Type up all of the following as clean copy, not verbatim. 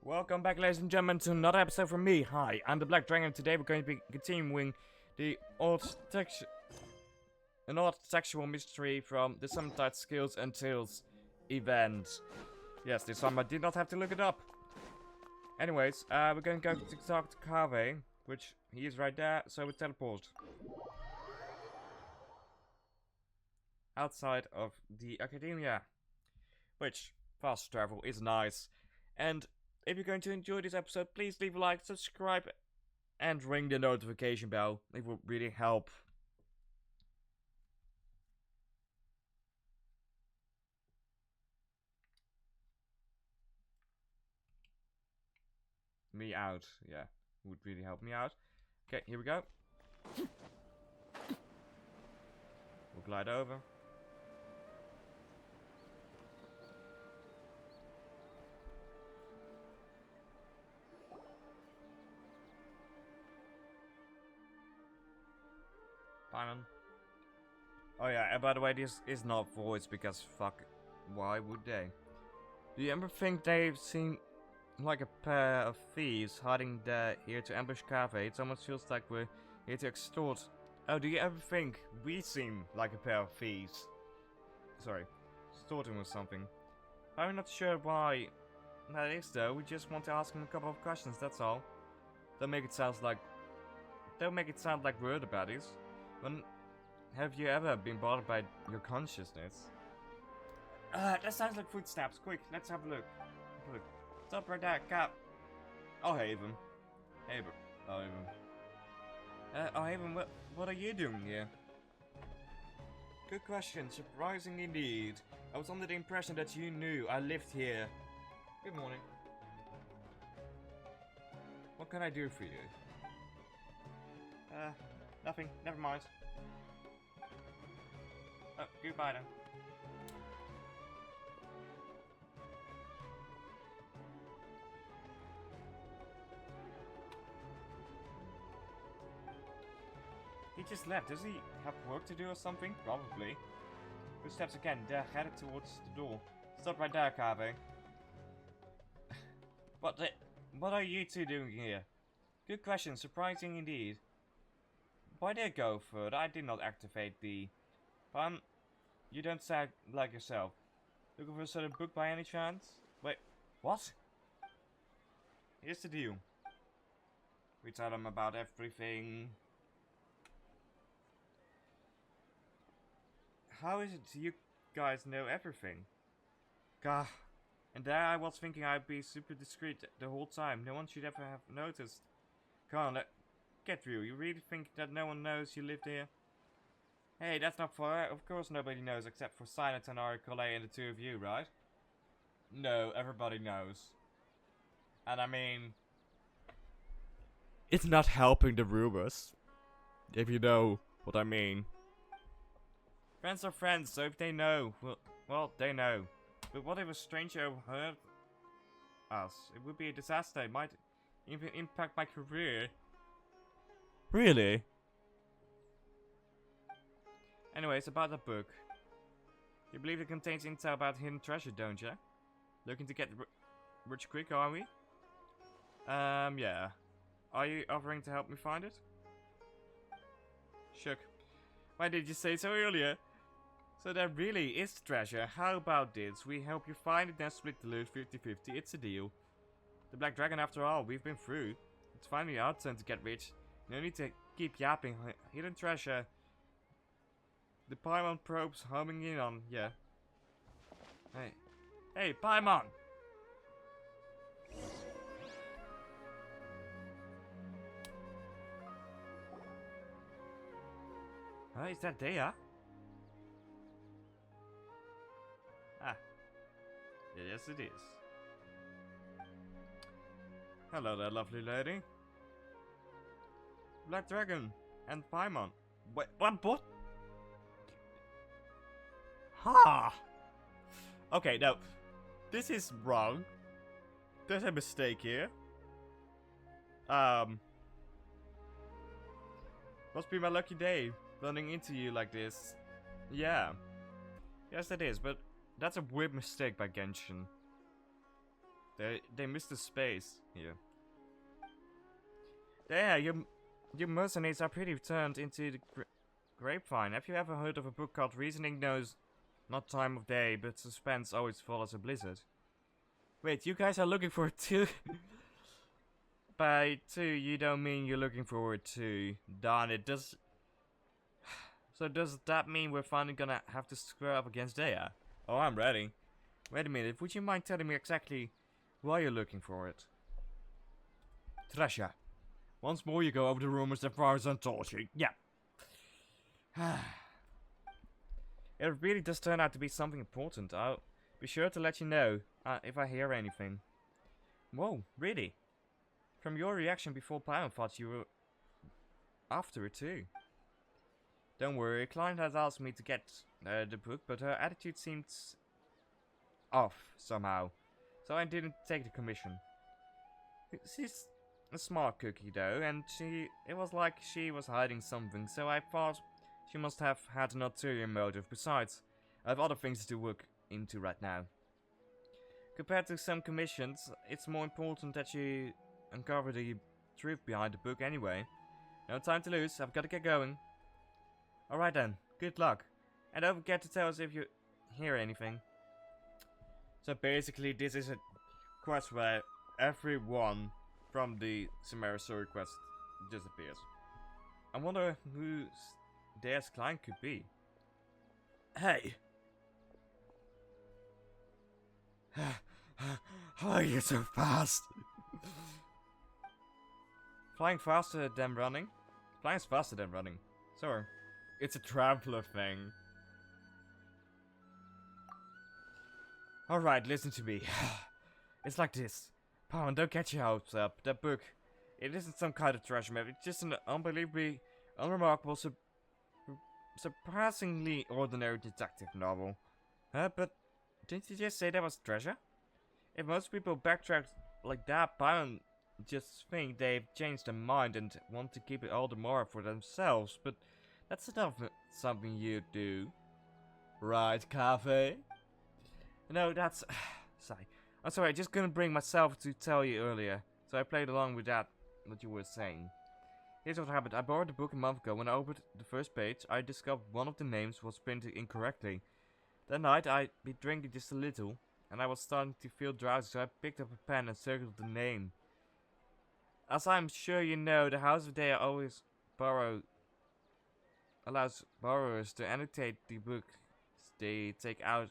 Welcome back, ladies and gentlemen, to another episode from me. Hi, I'm the Black Dragon. Today we're going to be continuing the an odd sexual mystery from the Summertide Scales and Tales event. Yes, this time I did not have to look it up. Anyways, we're going to go to talk to Kave, which he is right there, so we teleport outside of the academia, which fast travel is nice. And if you're going to enjoy this episode, please leave a like, subscribe, and ring the notification bell. It would really help. Me out, yeah, would really help me out. Okay, here we go. We'll glide over. Paimon. Oh yeah, and by the way, this is not voice because fuck, why would they? Do you ever think they seem like a pair of thieves hiding there here to ambush Cave? It almost feels like we're here to extort. Oh, do you ever think we seem like a pair of thieves? Sorry, extorting or something. I'm not sure why that is though. We just want to ask him a couple of questions, that's all. Don't make it sound like we're the baddies. When have you ever been bothered by your consciousness? That sounds like footsteps. Quick, let's have a look. Stop right there, Cap. Oh, Haven. Haven. Oh, Haven. Haven, what are you doing here? Good question. Surprising indeed. I was under the impression that you knew I lived here. Good morning. What can I do for you? Nothing. Never mind. Oh, goodbye then. He just left. Does he have work to do or something? Probably. Footsteps again. They're headed towards the door. Stop right there, Kave. What are you two doing here? Good question. Surprising indeed. Why did I go further? I did not activate the... you don't sound like yourself. Looking for a certain book by any chance? Wait, what? Here's the deal. We tell them about everything. How is it you guys know everything? Gah. And there I was thinking I'd be super discreet the whole time. No one should ever have noticed. Come on, get real. You really think that no one knows you lived here? Hey, that's not fair. Of course nobody knows except for Silent and Collet and the two of you, right? No, everybody knows. And I mean... it's not helping the rumors. If you know what I mean. Friends are friends, so if they know, well, they know. But what if a stranger overheard us? It would be a disaster. It might even impact my career. Really? Anyways, about the book. You believe it contains intel about hidden treasure, don't you? Looking to get rich quick, are we? Yeah. Are you offering to help me find it? Shook. Why did you say so earlier? So there really is treasure. How about this? We help you find it, then split the loot 50-50. It's a deal. The Black Dragon, after all, we've been through. It's finally our turn to get rich. No need to keep yapping. Hidden treasure. The Paimon probes homing in on, yeah. Hey, Paimon! Is that Dea? Ah. Yes, it is. Hello there, lovely lady. Black Dragon and Paimon. Wait, what? Ha! Okay, no. This is wrong. There's a mistake here. Must be my lucky day, running into you like this. Yeah. Yes, it is, but that's a weird mistake by Genshin. They missed the space here. Yeah, your mercenaries are pretty turned into the grapevine. Have you ever heard of a book called Reasoning Knows Not Time of Day, but Suspense Always Follows a Blizzard? Wait, you guys are looking for two? By two, you don't mean you're looking forward to. Darn it, So does that mean we're finally gonna have to square up against Dea? Oh, I'm ready. Wait a minute, would you mind telling me exactly why you're looking for it? Treasure. Once more you go over the rumors that Farazan told you. Yeah. It really does turn out to be something important. I'll be sure to let you know if I hear anything. Whoa, really? From your reaction before Paimon thought you were after it too. Don't worry, a client has asked me to get the book, but her attitude seemed off somehow. So I didn't take the commission. She's a smart cookie though, and it was like she was hiding something, so I thought she must have had an ulterior motive. Besides, I have other things to look into right now. Compared to some commissions, it's more important that you uncover the truth behind the book anyway. No time to lose, I've got to get going. Alright then, good luck. And don't forget to tell us if you hear anything. So basically this is a quest where everyone from the Summary story quest disappears. I wonder who Dea's client could be. Hey! How are you so fast? Flying faster than running? Flying's faster than running. Sorry. It's a traveler thing. Alright, listen to me. It's like this. Paimon, don't get your hopes up. That book, it isn't some kind of treasure map. It's just an unbelievably unremarkable, surprisingly ordinary detective novel. But didn't you just say that was treasure? If most people backtrack like that, Paimon just think they've changed their mind and want to keep it all the more for themselves. But that's not something you do. Right, Cafe? No, that's... Sorry. I'm sorry, I just couldn't bring myself to tell you earlier. So I played along with that, what you were saying. Here's what happened. I borrowed the book a month ago. When I opened the first page, I discovered one of the names was printed incorrectly. That night, I'd been drinking just a little, and I was starting to feel drowsy, so I picked up a pen and circled the name. As I'm sure you know, the House of Dea always allows borrowers to annotate the book they take out.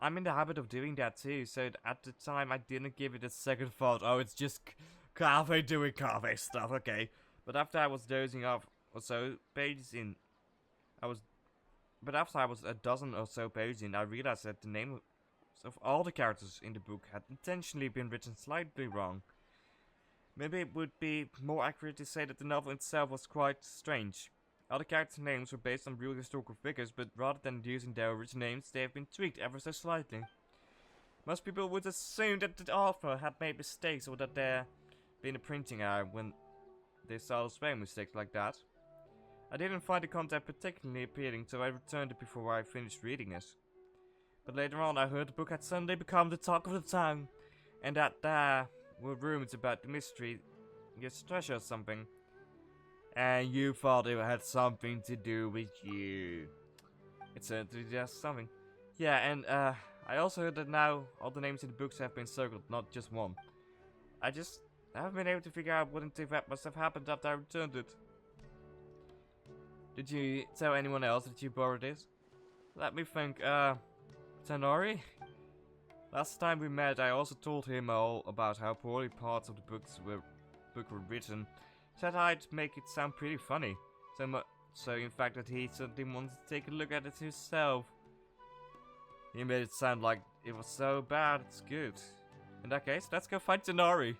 I'm in the habit of doing that too, so at the time I didn't give it a second thought. Oh, it's just Cafe doing Cafe stuff, okay. But after I was dozing off or so pages in, after I was a dozen or so pages in, I realized that the names of all the characters in the book had intentionally been written slightly wrong. Maybe it would be more accurate to say that the novel itself was quite strange. All the character names were based on real historical figures, but rather than using their original names, they have been tweaked ever so slightly. Most people would assume that the author had made mistakes or that there been a printing error when they saw spelling mistakes like that. I didn't find the content particularly appealing, so I returned it before I finished reading it. But later on I heard the book had suddenly become the talk of the town, and that there were rumors about the mystery, yes, treasure or something. And you thought it had something to do with you. It certainly does something. Yeah, and I also heard that now all the names in the books have been circled, not just one. I haven't been able to figure out what in Teyvat must have happened after I returned it. Did you tell anyone else that you borrowed it? Let me think, Tanori? Last time we met, I also told him all about how poorly parts of the book were written. Said I'd make it sound pretty funny. So in fact that he certainly wanted to take a look at it himself. He made it sound like it was so bad it's good. In that case, let's go find Tanori.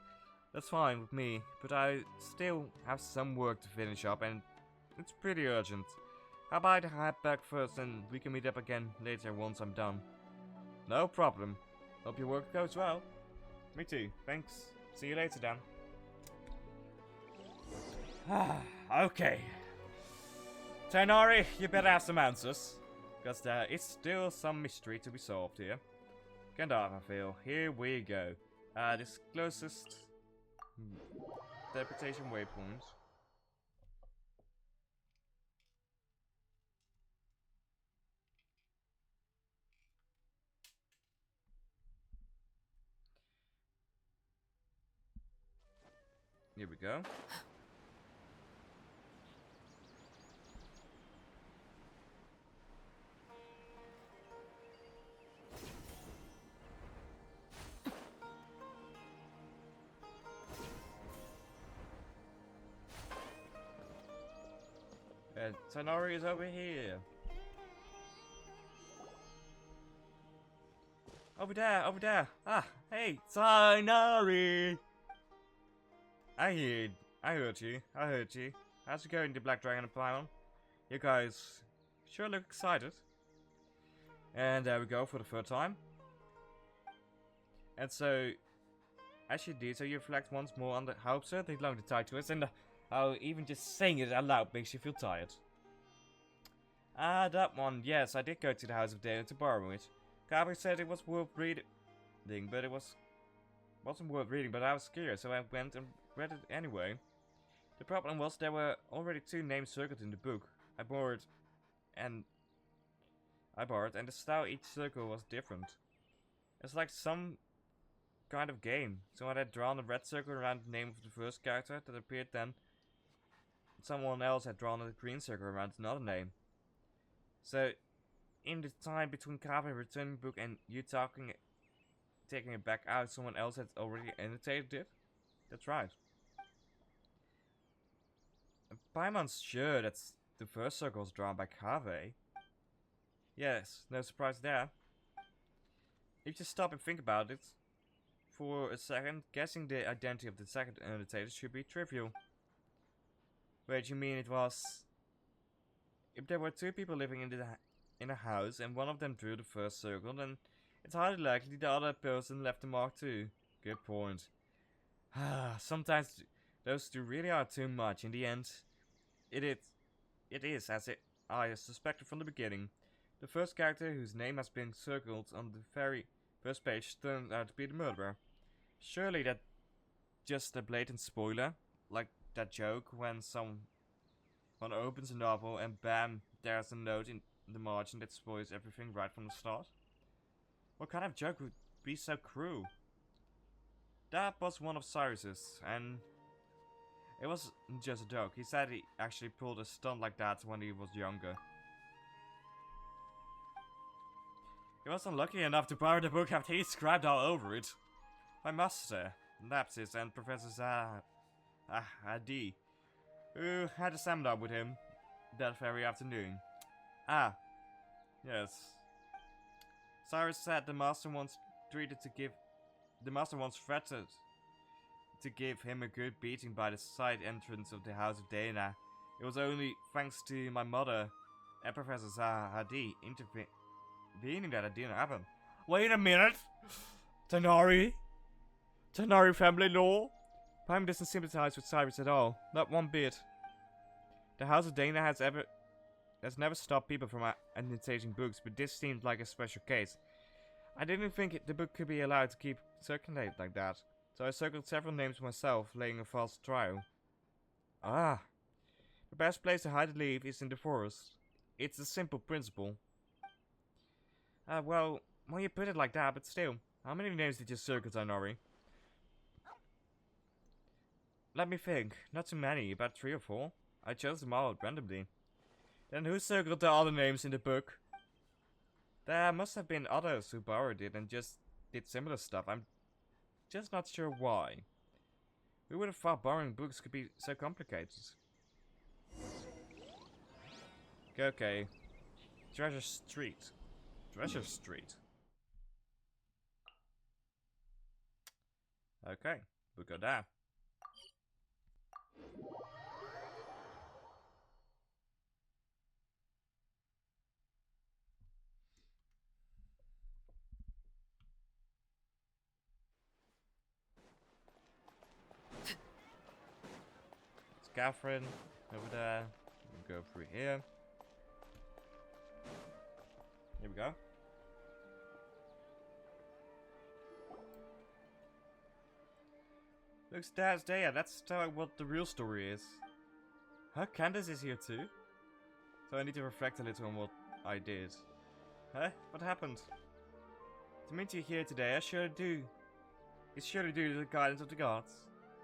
That's fine with me, but I still have some work to finish up and it's pretty urgent. How about I head back first and we can meet up again later once I'm done? No problem. Hope your work goes well. Me too. Thanks. See you later, Dan. Okay. Tanori, you better have some answers. Because there is still some mystery to be solved here. Gandalf, I feel. Here we go. This closest teleportation waypoint. Here we go. Tanori is over here. Over there, over there. Ah, hey, Tanori. I heard you. How's it going, the Black Dragon and Paimon? You guys sure look excited. And there we go for the third time. And so, as you did, so you reflect once more on how absurdly long the title is, and how even just saying it out loud makes you feel tired. Ah, that one. Yes, I did go to the House of Dana to borrow it. Gabi said it was worth reading, but it wasn't worth reading, but I was curious, so I went and read it anyway. The problem was there were already 2 names circled in the book. I borrowed, and the style each circle was different. It's like some kind of game. Someone had drawn a red circle around the name of the first character that appeared, then someone else had drawn a green circle around another name. So, in the time between Gabi returning the book and you taking it back out, someone else had already annotated it? That's right. Paimon's sure that's the first circle was drawn by Kave. Yes, no surprise there. If you stop and think about it for a second, guessing the identity of the second annotator should be trivial. Wait, you mean it was... If there were 2 people living in a house and one of them drew the first circle, then it's highly likely the other person left the mark too. Good point. Sometimes those 2 really are too much. In the end, it is as I suspected from the beginning. The first character whose name has been circled on the very first page turned out to be the murderer. Surely that's just a blatant spoiler, like that joke when someone opens a novel and bam, there's a note in the margin that spoils everything right from the start. What kind of joke would be so cruel? That was one of Cyrus's, and it wasn't just a joke. He said he actually pulled a stunt like that when he was younger. He was unlucky enough to borrow the book after he scribed all over it. My master, Lapsis, and Professor Adi, who had a seminar with him that very afternoon. Ah, yes. Cyrus said the master once threatened to give him a good beating by the side entrance of the House of Dana. It was only thanks to my mother and Professor Hadi intervening that it didn't happen. Wait a minute! Tanori family law? Paimon doesn't sympathize with Cyrus at all. Not one bit. The House of Dana has never stopped people from annotating books, but this seemed like a special case. I didn't think the book could be allowed to keep circulating like that, so I circled several names myself, laying a false trial. Ah. The best place to hide a leaf is in the forest. It's a simple principle. Well, you put it like that, but still. How many names did you circle, Tainari? Let me think. Not too many, about 3 or 4. I chose them all randomly. Then who circled the other names in the book? There must have been others who borrowed it and just did similar stuff. I'm just not sure why. Who would have thought borrowing books could be so complicated? Okay. Treasure Street. Okay, we'll go there. It's Catherine over there. We'll go through here. Here we go. Looks that's there. That's what the real story is. Huh? Candace is here too? So I need to reflect a little on what I did. Huh? What happened? To meet you here today, I surely do. It's surely due to the guidance of the gods.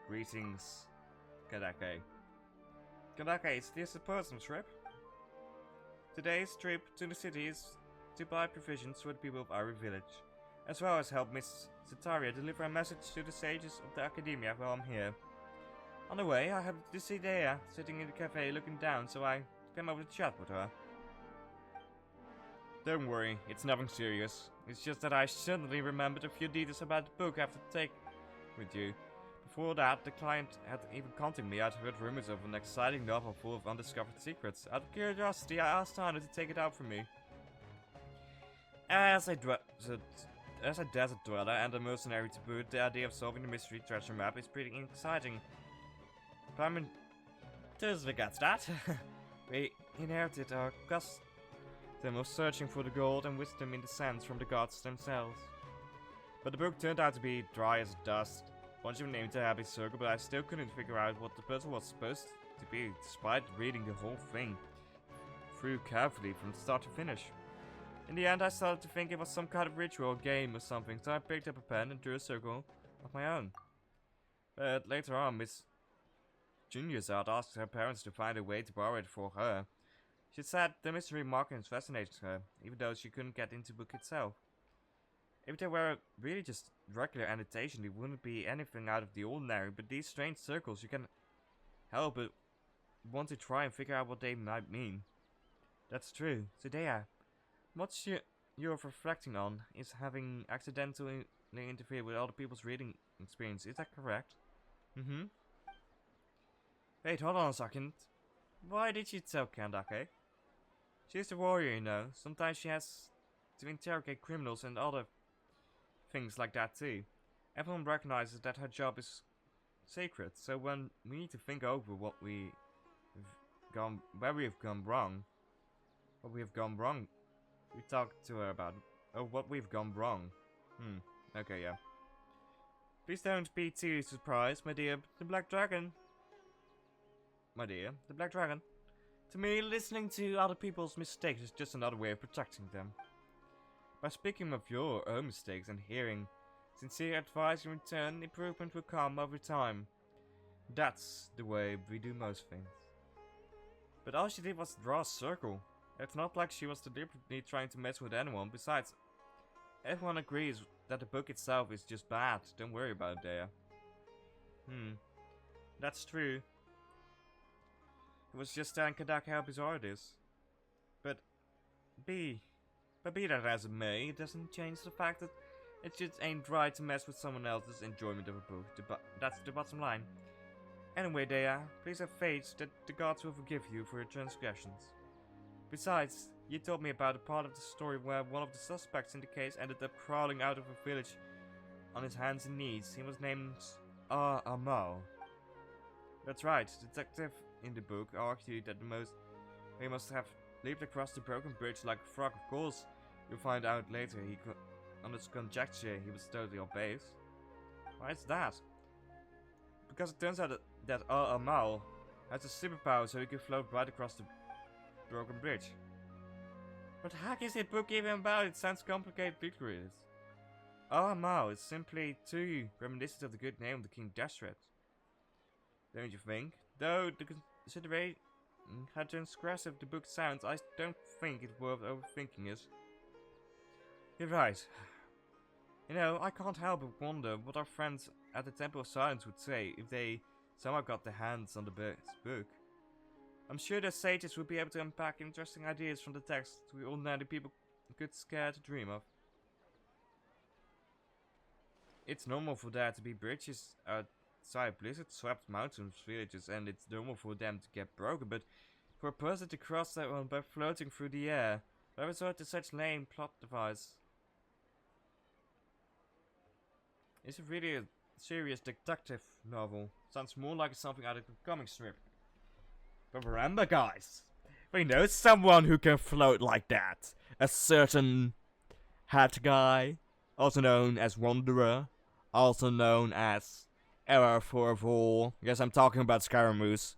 Greetings, Kadake. Kadake, is this a personal trip? Today's trip to the city is to buy provisions for the people of our village, as well as help Miss Zetaria deliver a message to the sages of the academia while I'm here. On the way, I happened to see Dea sitting in the cafe looking down, so I came over to chat with her. Don't worry, it's nothing serious. It's just that I suddenly remembered a few details about the book I have to take with you. Before that, the client had even contacted me. I'd heard rumors of an exciting novel full of undiscovered secrets. Out of curiosity, I asked Tana to take it out for me. As a desert dweller and a mercenary to boot, the idea of solving the mystery treasure map is pretty exciting. But I'm enthusiastic against that. We inherited our custom of searching for the gold and wisdom in the sands from the gods themselves. But the book turned out to be dry as dust. Once you named a happy circle, but I still couldn't figure out what the puzzle was supposed to be, despite reading the whole thing through carefully from start to finish. In the end, I started to think it was some kind of ritual game or something, so I picked up a pen and drew a circle of my own. But later on, Miss Junior's had asked her parents to find a way to borrow it for her. She said the mystery markings fascinated her, even though she couldn't get into the book itself. If they were really just regular annotation, they wouldn't be anything out of the ordinary, but these strange circles, you can help but want to try and figure out what they might mean. That's true. So Dea, what you're reflecting on is having accidentally interfered with other people's reading experience. Is that correct? Mm-hmm. Wait, hold on a second. Why did you tell Kandake? She's the warrior, you know. Sometimes she has to interrogate criminals and other things like that too. Everyone recognizes that her job is sacred, so when we need to think over where we have gone wrong, we talk to her about what we've gone wrong. Okay, yeah. Please don't be too surprised, my dear. The Black Dragon. My dear, the Black Dragon. To me, listening to other people's mistakes is just another way of protecting them. By speaking of your own mistakes and hearing sincere advice in return, improvement will come over time. That's the way we do most things. But all she did was draw a circle. It's not like she was deliberately trying to mess with anyone. Besides, everyone agrees that the book itself is just bad. Don't worry about it, Dea. That's true. It was just telling Kadaka how bizarre it is. But be that as it may, it doesn't change the fact that it just ain't right to mess with someone else's enjoyment of a book. That's the bottom line. Anyway, Dea, please have faith that the gods will forgive you for your transgressions. Besides, you told me about a part of the story where one of the suspects in the case ended up crawling out of a village on his hands and knees. He was named Amal. That's right, the detective in the book argued that he must have leaped across the broken bridge like a frog. Of course, you'll find out later on his conjecture he was totally off base. Why is that? Because it turns out that Amal has a superpower so he can float right across the broken bridge. What the heck is that book even about? It sounds complicated it. Amal is simply too reminiscent of the good name of the King Dashret. Don't you think? Though the consideration how transgressive the book sounds, I don't think it's worth overthinking it. You're right. You know, I can't help but wonder what our friends at the Temple of Silence would say if they somehow got their hands on the book. I'm sure the sages would be able to unpack interesting ideas from the text we ordinary people could scare to dream of. It's normal for there to be bridges outside blizzard-swept mountains, villages, and it's normal for them to get broken, but for a person to cross that one by floating through the air, why resort to such lame plot device? It's really a serious detective novel. Sounds more like something out of a comic strip. But remember, guys, we know someone who can float like that. A certain hat guy, also known as Wanderer, also known as error for a fool. Yes, I'm talking about Scaramouche.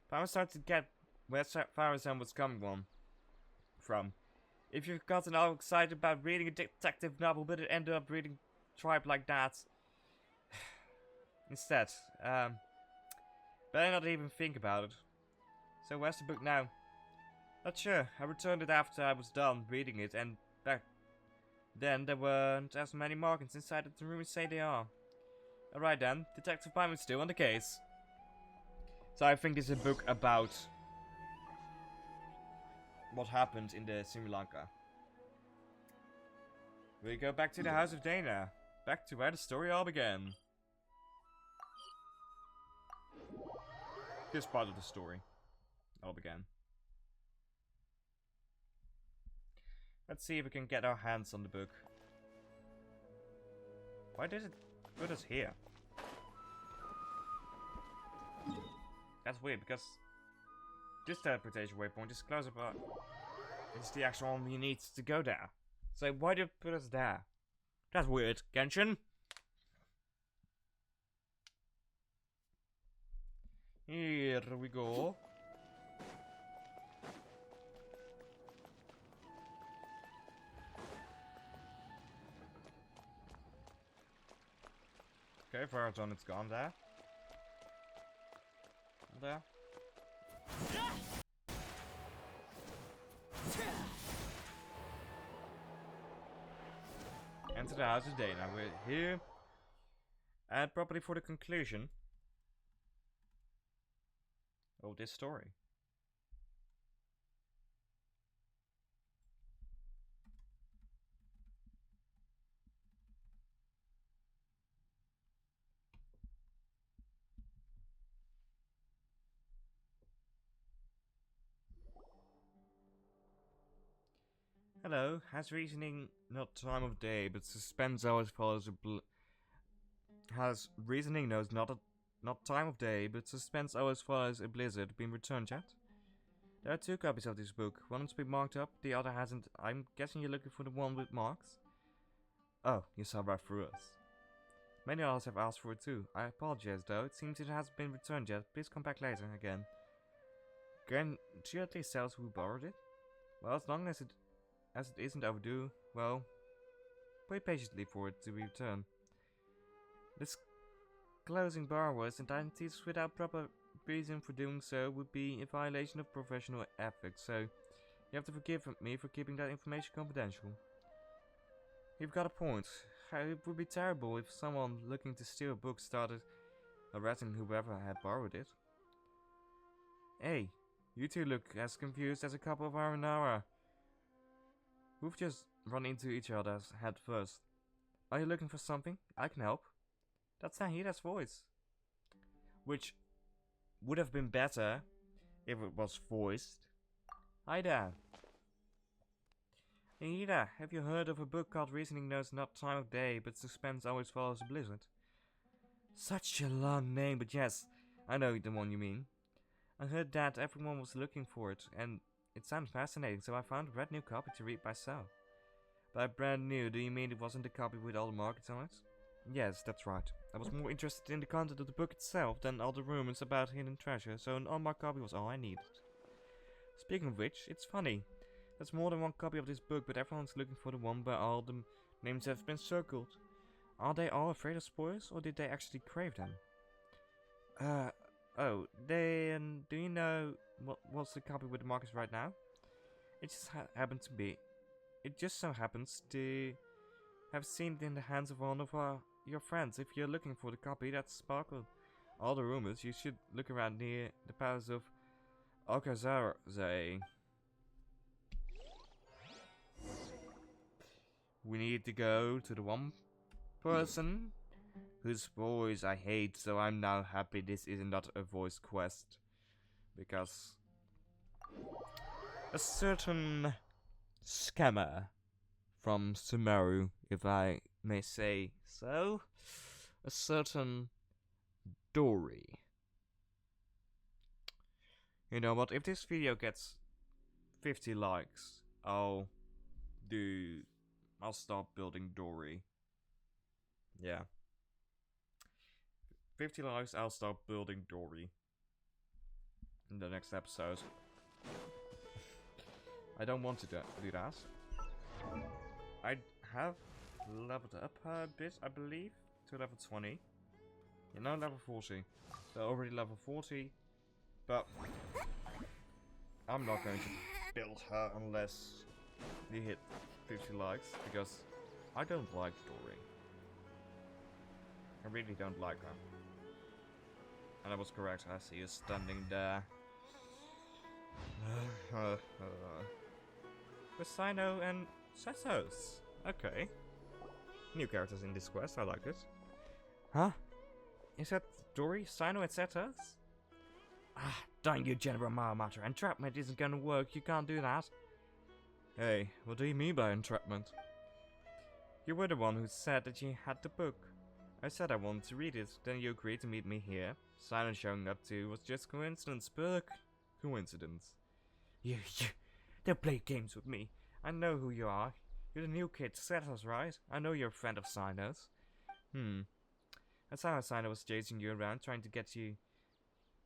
But I'm starting to get where Farrazan was coming from. If you've gotten all excited about reading a detective novel, but it ended up reading Tribe like that. Instead, better not even think about it. So where's the book now? Not sure. I returned it after I was done reading it, and back then there weren't as many markings inside as the rumors say they are. Alright then, Detective Pinewood's still on the case. So I think this is a book about what happened in the Sri Lanka. We go back to the House of Dana. Back to where the story all began. This part of the story all began. Let's see if we can get our hands on the book. Why did it put us here? That's weird because this teleportation waypoint is closer, but it's the actual one we need to go there. So why did it put us there? That's weird, Genshin. Here we go. Okay, Farazon, it's gone there. There. Enter the House of Dana. We're here. And properly for the conclusion of this story. Hello, has reasoning not time of day, but suspense always follows has reasoning knows not time of day, but suspense always follows a blizzard been returned yet? There are 2 copies of this book. One has been marked up, the other hasn't. I'm guessing you're looking for the one with marks? Oh, you saw right through us. Many others have asked for it too. I apologize though, it seems it hasn't been returned yet. Please come back later again. Can she at least tell us who borrowed it? Well, as long as it isn't overdue, well, wait patiently for it to be returned. Disclosing borrowers' identities without proper reason for doing so would be a violation of professional ethics, so you have to forgive me for keeping that information confidential. You've got a point. It would be terrible if someone looking to steal a book started harassing whoever had borrowed it. Hey, you two look as confused as a couple of Aranara. We've just run into each other's head first. Are you looking for something? I can help. That's Nahida's voice. Which would have been better if it was voiced. Hi there. Nahida, have you heard of a book called Reasoning Knows Not Time of Day, but Suspense Always Follows a Blizzard? Such a long name, but yes, I know the one you mean. I heard that everyone was looking for it, and it sounded fascinating, so I found a brand new copy to read myself. By brand new, do you mean it wasn't the copy with all the markings on it? Yes, that's right. I was more interested in the content of the book itself than all the rumors about hidden treasure, so an unmarked copy was all I needed. Speaking of which, it's funny. There's more than one copy of this book, but everyone's looking for the one where all the names have been circled. Are they all afraid of spoilers, or did they actually crave them? Oh, then do you know what's the copy with the markers right now? It just happened to be. It just so happens to have seen it in the hands of one of your friends. If you're looking for the copy that sparkled all the rumors, you should look around near the palace of Okazaze. We need to go to the one person whose voice I hate, so I'm now happy this is not a voice quest. Because a certain scammer from Sumeru, if I may say so, a certain Dory. You know what, if this video gets 50 likes, I'll stop building Dory. Yeah. 50 likes, I'll start building Dory. In the next episode. I don't want to do that. I have leveled up a bit, I believe, to level 20. You know, level 40. So already level 40. But I'm not going to build her unless we hit 50 likes, because I don't like Dory. I really don't like her. And I was correct, I see you standing there. With Sino and Setos. Okay. New characters in this quest, I like it. Huh? Is that Dory, Sino and Setos? Ah, darn you, General Marmatter. Entrapment isn't gonna work, you can't do that. Hey, what do you mean by entrapment? You were the one who said that you had the book. I said I wanted to read it, then you agreed to meet me here. Silent showing up too was just coincidence, but coincidence. You don't play games with me. I know who you are. You're the new kid, Setos, right? I know you're a friend of Sino's. That's how Sino was chasing you around, trying to get you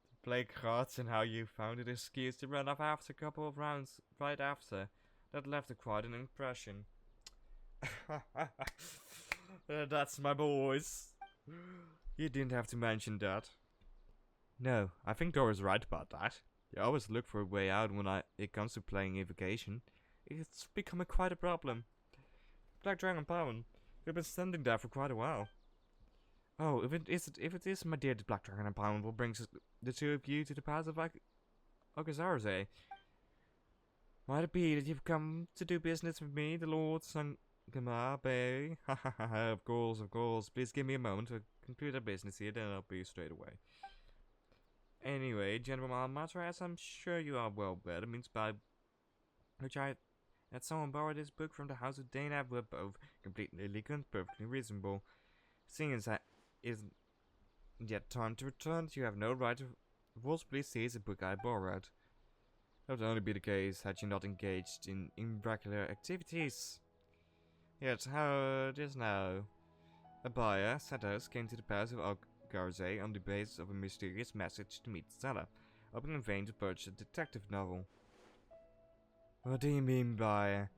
to play cards, and how you found an excuse to run off after a couple of rounds right after. That left quite an impression. That's my boys. You didn't have to mention that. No, I think Dora's right about that. You always look for a way out when it comes to playing Evocation. It's becoming quite a problem. Black Dragon Pound, you've been standing there for quite a while. Oh, if it is my dear Black Dragon Pound, what brings the two of you to the path of Okazarze? Might it be that you've come to do business with me, the Lord Sangamabe? Ha ha ha, of course, of course. Please give me a moment to conclude our business here, then I'll be straight away. Anyway, General Malmatra, as I'm sure you are well aware, the means by which I had someone borrow this book from the House of Dana were both completely legal and perfectly reasonable. Seeing as that isn't yet time to return, you have no right to forcibly seize a book I borrowed. That would only be the case had you not engaged in irregular activities. Yet, how it is now? A buyer, Setos, came to the palace of Garze on the basis of a mysterious message to meet Stella, hoping in vain to purchase a detective novel. What do you mean, buyer?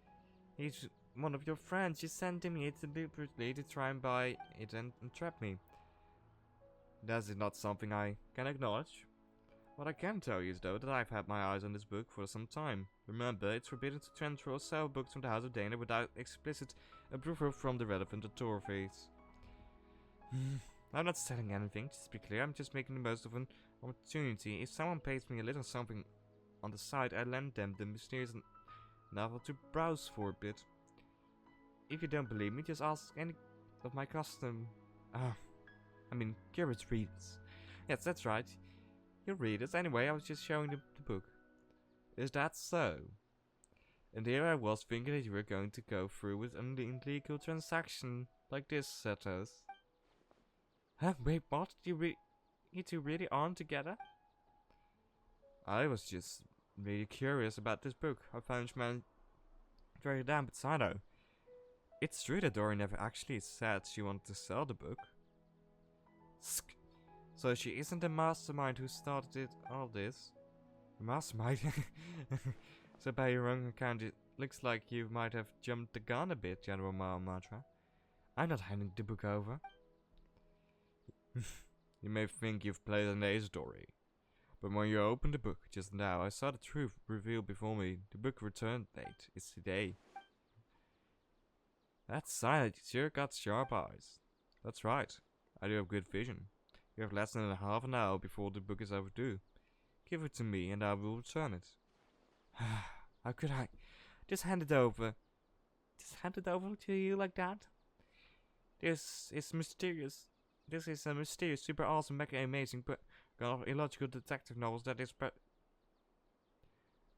He's one of your friends. You sent him here deliberately to try and buy it and entrap me. That is not something I can acknowledge. What I can tell you is, though, that I've had my eyes on this book for some time. Remember, it's forbidden to transfer or sell books from the House of Dana without explicit approval from the relevant authorities. I'm not selling anything, just to be clear. I'm just making the most of an opportunity. If someone pays me a little something on the side, I lend them the mysterious novel to browse for a bit. If you don't believe me, just ask any of my curious readers. Yes, that's right. You'll read it. Anyway, I was just showing the book. Is that so? And here I was thinking that you were going to go through with an illegal transaction like this, Setos. Huh? Wait, what? You two really aren't together? I was just really curious about this book. I found you man very damn beside her. It's true that Dory never actually said she wanted to sell the book. So she isn't the mastermind who started all this? The mastermind? So by your own account, it looks like you might have jumped the gun a bit, General Malmatra. I'm not handing the book over. You may think you've played an ace, Dory. But when you opened the book just now, I saw the truth revealed before me. The book return date is today. That's silent, you sure got sharp eyes. That's right, I do have good vision. You have less than half an hour before the book is overdue. Give it to me and I will return it. How could I? Just hand it over. Just hand it over to you like that? This is mysterious. This is a mysterious, super awesome, mega amazing, but illogical detective novels that is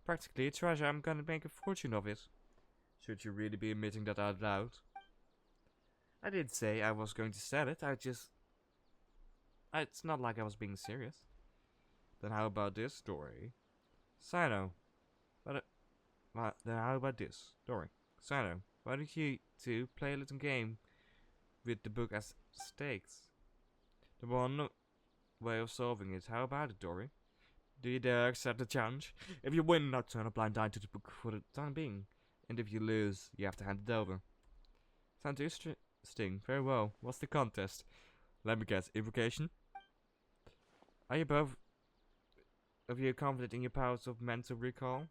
practically a treasure. I'm gonna make a fortune of it. Should you really be admitting that out loud? I didn't say I was going to sell it. It's not like I was being serious. Then how about this story? Sino. Then how about this story? Sino, why don't you two play a little game with the book as stakes? The one way of solving it. How about it, Dory? Do you dare accept the challenge? If you win, now turn a blind eye to the book for the time being. And if you lose, you have to hand it over. Sounds interesting. Very well. What's the contest? Let me guess. Invocation? Are you both of you confident in your powers of mental recall?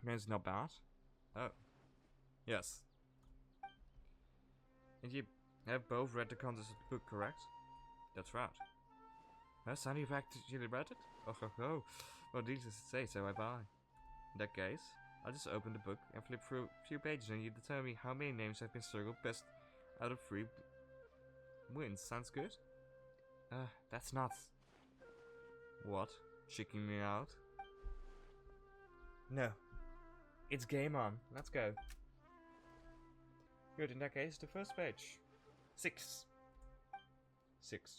It's not bad. Oh. Yes. And you have both read the contents of the book, correct? That's right. Son, you've actually read it? Oh ho ho. Well, needless to say, so have I. In that case, I'll just open the book and flip through a few pages and you determine me how many names have been circled best out of 3 wins. Sounds good? That's not... What? Checking me out? No. It's game on. Let's go. Good, in that case, the first page. 6. 6.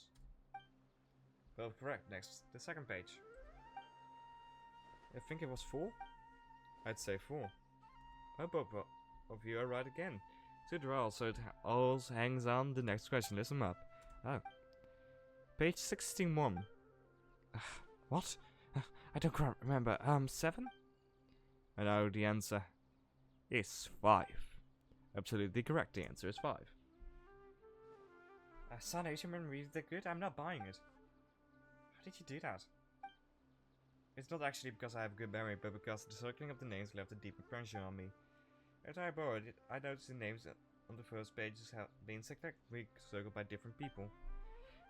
Well, correct. Next, the second page. I think it was 4? I'd say 4. I hope both of you are right again. 2 draw, so it all hangs on the next question. Listen up. Oh. Page 16-1. What? I don't quite remember. 7? I know the answer is 5. Absolutely correct. The answer is 5. Son, is your memory that good? I'm not buying it. How did you do that? It's not actually because I have good memory, but because the circling of the names left a deep impression on me. After I borrowed it, I noticed the names on the first pages have been successively circled by different people.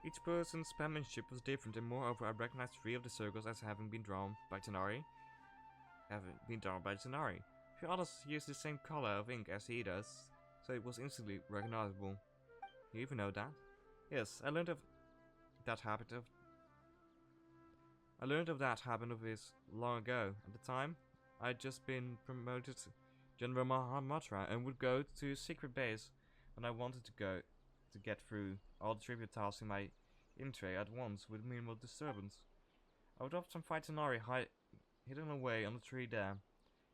Each person's penmanship was different, and moreover, I recognized 3 of the circles as having been drawn by Tanari. A few others used the same color of ink as he does, so it was instantly recognizable. You even know that? Yes, I learned of that habit of his long ago. At the time, I'd just been promoted to General Mahamatra and would go to a secret base when I wanted to get through all the trivia tasks in my in-tray at once with minimal disturbance. I would often find Tanari hidden away on the tree there,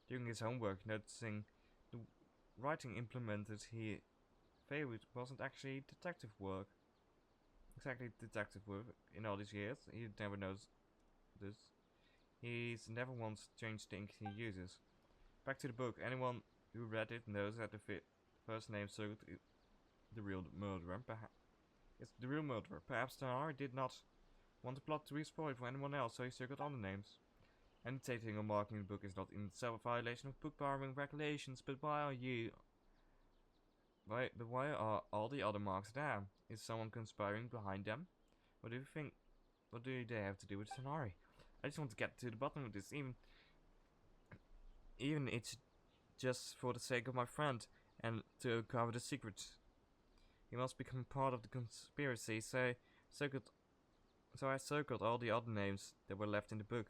doing his homework, noticing the writing implemented he favored wasn't actually detective work. Exactly detective work in all these years. He never knows this. He's never once changed the ink he uses. Back to the book. Anyone who read it knows that the first name circled is the real murderer. It's the real murderer. Perhaps Tanari did not want the plot to be spoiled for anyone else, so he circled other names. Annotating or marking the book is not in itself a violation of book borrowing regulations, but why are all the other marks there? Is someone conspiring behind them? What do you think? What do they have to do with Tanari? I just want to get to the bottom of this, even it's just for the sake of my friend and to uncover the secret. He must become part of the conspiracy, so I circled all the other names that were left in the book.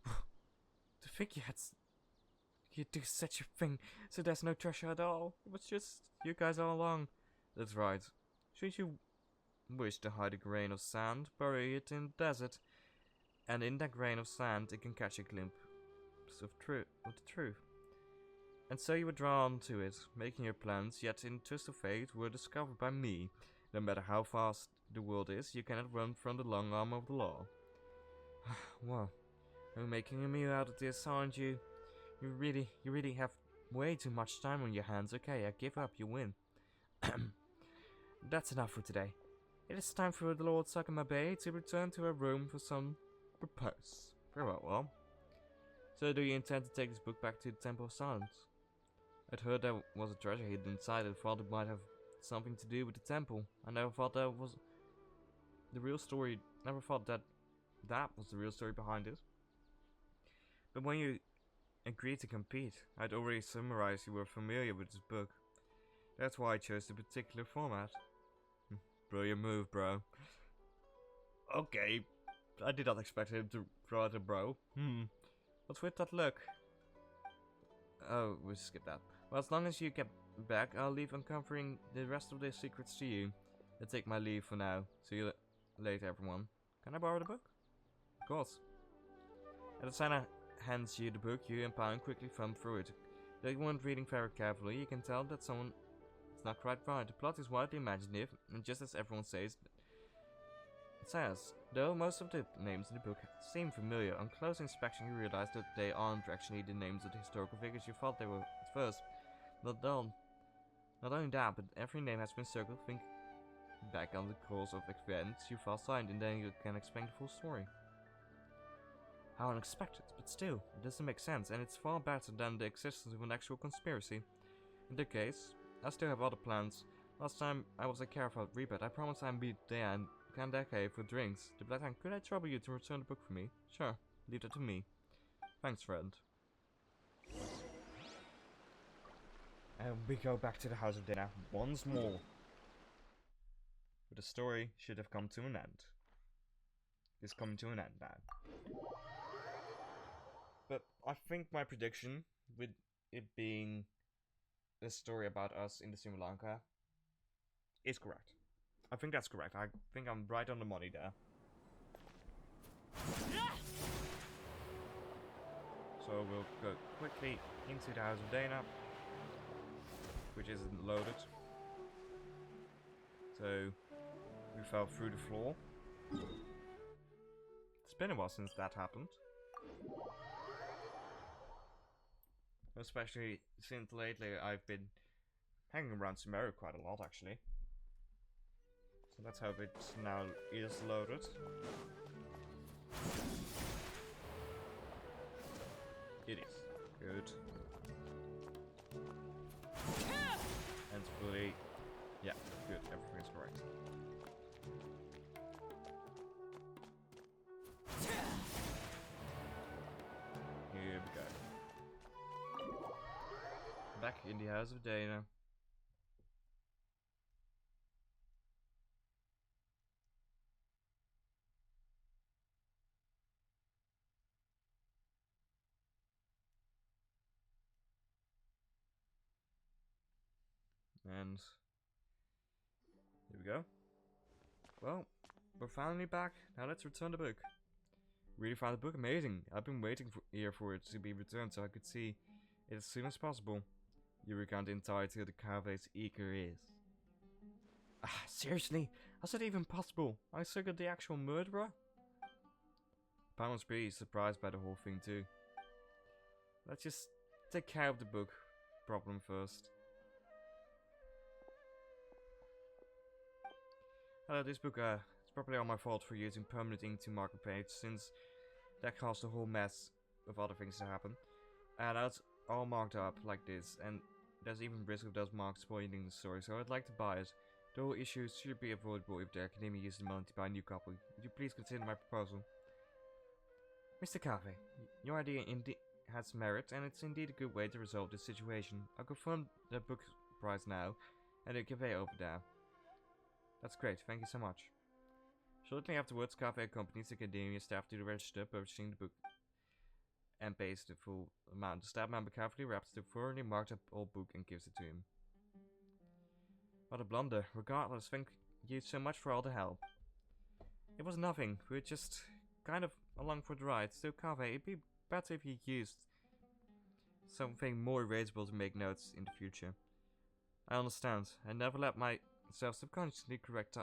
To think you'd do such a thing, so there's no treasure at all. It was just you guys all along. That's right. Should you wish to hide a grain of sand, bury it in the desert, and in that grain of sand it can catch a glimpse of the truth. And so you were drawn to it, making your plans, yet in twist of fate were discovered by me. No matter how fast the world is, you cannot run from the long arm of the law. Well, you're making a meal out of this, aren't you? You really have way too much time on your hands. Okay, I give up, you win. That's enough for today. It is time for the Lord Sakama Bay to return to her room for some repose. Very well. So do you intend to take this book back to the Temple of Silence? I'd heard there was a treasure hidden inside. I thought it might have something to do with the temple. I never thought that was the real story. Never thought that was the real story behind it. But when you agreed to compete, I'd already summarized you were familiar with this book. That's why I chose the particular format. Brilliant move, bro. Okay, I did not expect him to throw out a bro. What's with that look? Oh, we'll skip that. Well, as long as you get back, I'll leave uncovering the rest of the secrets to you. I'll take my leave for now. See you later, everyone. Can I borrow the book? Of course. As Sana hands you the book, you and Pound quickly thumb through it. Though you weren't reading very carefully, you can tell that someone is not quite right. The plot is wildly imaginative, and just as everyone says, It says, though most of the names in the book seem familiar, on close inspection you realize that they aren't actually the names of the historical figures you thought they were at first. Not only that, but every name has been circled. Think back on the course of events you first signed, and then you can explain the full story. How unexpected, but still, it doesn't make sense, and it's far better than the existence of an actual conspiracy. In the case, I still have other plans. Last time I was at Caravat Rebirth, I promised I'd be there and Kandake for drinks. To that time, could I trouble you to return the book for me? Sure, leave that to me. Thanks, friend. And we go back to the House of Dana once more. But the story should have come to an end. It's coming to an end now. But I think my prediction, with it being a story about us in the Sri Lanka, is correct. I think that's correct. I think I'm right on the money there. So we'll go quickly into the House of Dana, which isn't loaded. So we fell through the floor. It's been a while since that happened. Especially since lately I've been hanging around Sumeru quite a lot, actually. So let's hope it now is loaded. It is. Good. And fully... Yeah, good. Everything's correct. Here we go. Back in the House of Dana. And here we go. Well, we're finally back. Now let's return the book. Really found the book amazing. I've been waiting for it to be returned so I could see it as soon as possible. You recount the entirety of the Cave's eager ears. Ah, seriously? How's that even possible? I circled the actual murderer? Pam was pretty surprised by the whole thing too. Let's just take care of the book problem first. Hello, this book, it's probably all my fault for using permanent ink to mark a page, since that caused a whole mess of other things to happen. And that's all marked up like this, and there's even risk of those marks spoiling the story, so I'd like to buy it. The whole issue should be avoidable if the Academy uses the money to buy a new copy. Would you please consider my proposal? Mr. Cave, your idea indeed has merit, and it's indeed a good way to resolve this situation. I'll confirm the book price now, and the cafe over there. That's great, thank you so much. Shortly afterwards, Cafe accompanies the Academia staff to the register, purchasing the book and pays the full amount. The staff member carefully wraps the thoroughly marked up old book and gives it to him. What a blunder. Regardless, thank you so much for all the help. It was nothing, we were just kind of along for the ride. Still, Cafe, it'd be better if you used something more erasable to make notes in the future. I understand. I never let myself subconsciously correct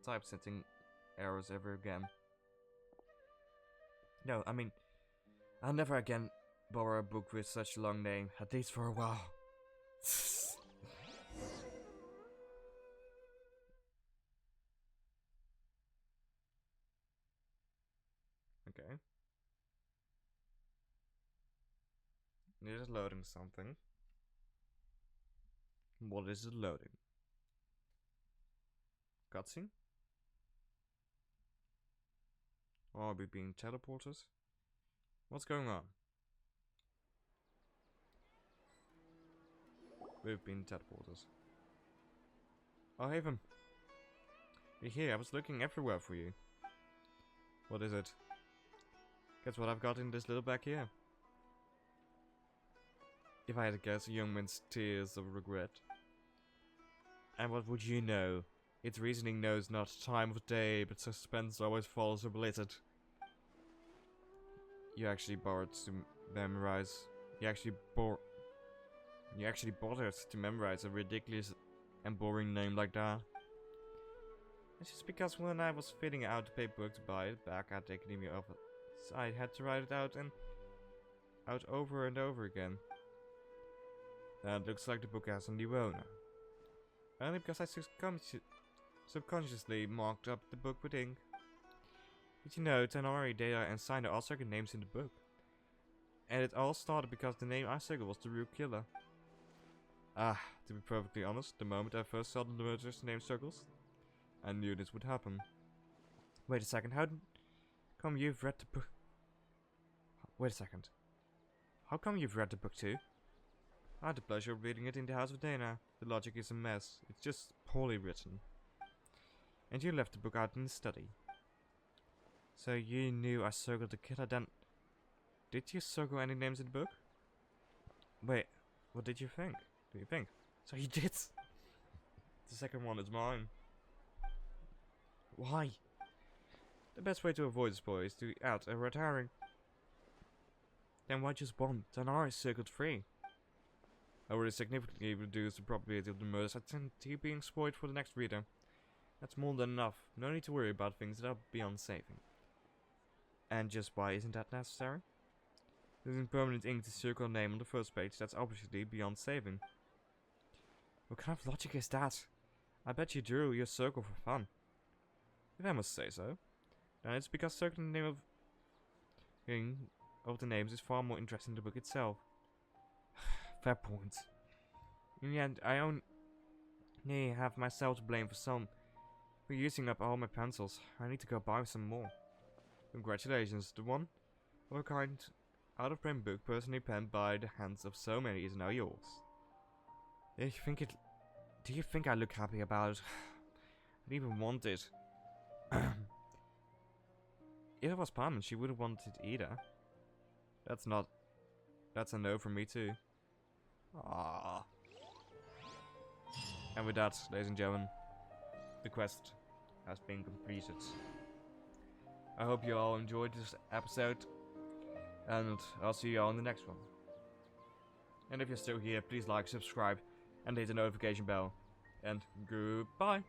typesetting errors ever again. No, I mean, I'll never again borrow a book with such a long name, at least for a while. Okay. It is loading something. What is it loading? Cutscene? Or are we being teleported? What's going on? We've been teleported. Oh, Haven. You're here. I was looking everywhere for you. What is it? Guess what I've got in this little bag here? If I had to guess, a young man's tears of regret. And what would you know? Its reasoning knows not time of day, but suspense always follows obliterated. You actually bothered to memorize. You actually bothered to memorize a ridiculous and boring name like that. It's just because when I was filling out the paperwork to buy it back at the Academia office, I had to write it out over and over again. And it looks like the book has a new owner. Only because I subconsciously marked up the book with ink. Did you know Tanari, Data, and Signer all circled names in the book? And it all started because the name I circled was the real killer. To be perfectly honest, the moment I first saw the murderer's name circles, I knew this would happen. Wait a second, how come you've read the book? Wait a second. How come you've read the book too? I had the pleasure of reading it in the house of Dana. The logic is a mess. It's just poorly written. And you left the book out in the study. So you knew I circled the killer then. Did you circle any names in the book? Wait, what did you think? Do you think? So you did! The second one is mine. Why? The best way to avoid spoilers is to add a red herring. Then why just one? Tanara is circled 3. I already significantly reduced the probability of the murders identity being spoiled for the next reader. That's more than enough. No need to worry about things that are beyond saving. And just why isn't that necessary? Using permanent ink to circle a name on the first page, that's obviously beyond saving. What kind of logic is that? I bet you drew your circle for fun. If I must say so, then it's because circling the name of the names is far more interesting in the book itself. Fair point. In the end, I only have myself to blame for using up all my pencils. I need to go buy some more. Congratulations, the one of a kind, out-of-print book personally penned by the hands of so many is now yours. Do you think I look happy about it? I don't even want it. If it was Pam, she wouldn't want it either. That's a no from me too. Ah. And with that, ladies and gentlemen, the quest has been completed. I hope you all enjoyed this episode, and I'll see you all in the next one. And if you're still here, please like, subscribe, and hit the notification bell. And goodbye.